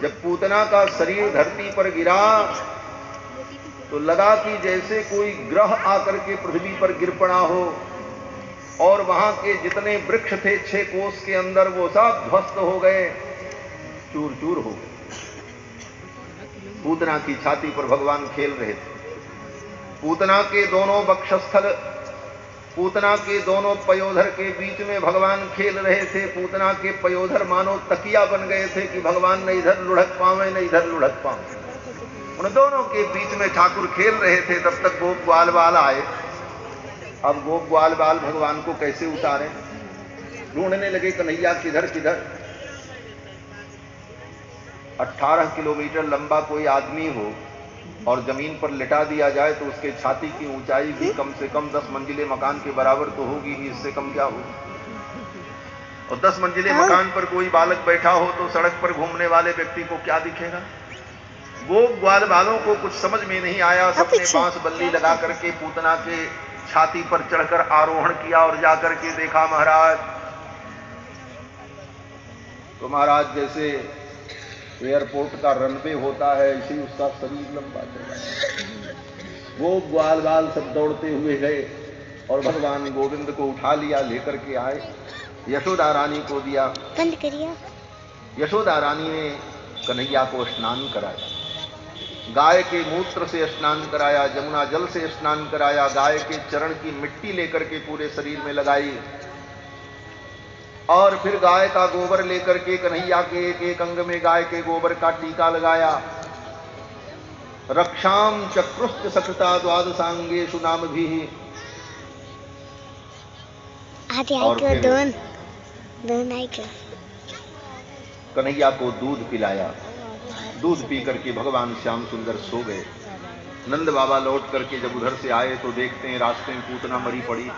जब पूतना का शरीर धरती पर गिरा तो लगा कि जैसे कोई ग्रह आकर के पृथ्वी पर गिर पड़ा हो और वहां के जितने वृक्ष थे 6 कोस के अंदर वो सब ध्वस्त हो गए, चूर चूर हो गए। पूतना की छाती पर भगवान खेल रहे थे। पूतना के दोनों वक्षस्थल, पूतना के दोनों पयोधर के बीच में भगवान खेल रहे थे। पूतना के पयोधर मानो तकिया बन गए थे कि भगवान न इधर लुढ़क पावे न इधर लुढ़क पावे। उन दोनों के बीच में ठाकुर खेल रहे थे। तब तक गोप ग्वाल बाल आए। अब गोप ग्वाल बाल भगवान को कैसे उतारे, ढूंढने लगे कन्हैया किधर किधर। 18 किलोमीटर लंबा कोई आदमी हो और जमीन पर लिटा दिया जाए तो उसके छाती की ऊंचाई भी कम से कम 10 मंजिले मकान के बराबर तो होगी ही, इससे कम क्या हो। और 10 मंजिले मकान पर कोई बालक बैठा हो तो सड़क पर घूमने वाले व्यक्ति को क्या दिखेगा। वो ग्वाल बालों को कुछ समझ में नहीं आया। सबने बांस बल्ली लगा करके पूतना के छाती पर चढ़कर आरोहण किया और जाकर के देखा महाराज, तो महाराज जैसे एयरपोर्ट का रनवे होता है इसी उसका शरीर लंबा चला। वो ग्वाल बाल सब दौड़ते हुए गए और भगवान गोविंद को उठा लिया, लेकर के आए, यशोदा रानी को दिया। बंद करिए। यशोदा रानी ने कन्हैया को स्नान कराया, गाय के मूत्र से स्नान कराया, जमुना जल से स्नान कराया, गाय के चरण की मिट्टी लेकर के पूरे शरीर में लगाई और फिर गाय का गोबर लेकर के कन्हैया के एक एक अंग में गाय के गोबर का टीका लगाया। रक्षाम चक्रुश्च सकृता द्वादशांगेषु नाम भी। और फिर कन्हैया को दूध पिलाया। दूध पी करके भगवान श्याम सुंदर सो गए। नंद बाबा लौट करके जब उधर से आए तो देखते हैं रास्ते में पूतना मरी पड़ी।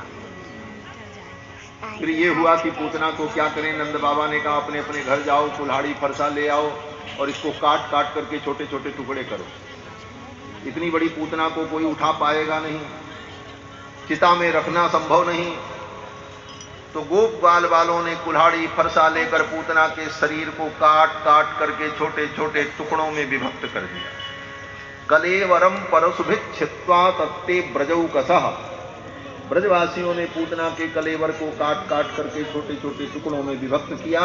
फिर ये हुआ कि पूतना को क्या करें। नंद बाबा ने कहा अपने अपने घर जाओ, कुल्हाड़ी फरसा ले आओ और इसको काट काट करके छोटे छोटे टुकड़े करो। इतनी बड़ी पूतना को कोई उठा पाएगा नहीं, चिता में रखना संभव नहीं। तो गोप ग्वाल बालों ने कुल्हाड़ी फरसा लेकर पूतना के शरीर को काट काट करके छोटे छोटे टुकड़ों में विभक्त कर दिया। कलेवरम परशुभित छित्वा तत्ते ब्रजौकसः। ब्रजवासियों ने पूतना के कलेवर को काट काट करके छोटे छोटे टुकड़ों में विभक्त किया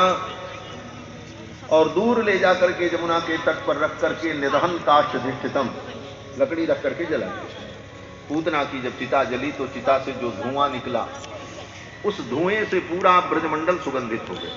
और दूर ले जाकर के जमुना के तट पर रख करके निदहन काष्ठधिष्ठितम, लकड़ी रख करके जला। पूतना की जब चिता जली तो चिता से जो धुआं निकला उस धुएं से पूरा ब्रजमंडल सुगंधित हो गया।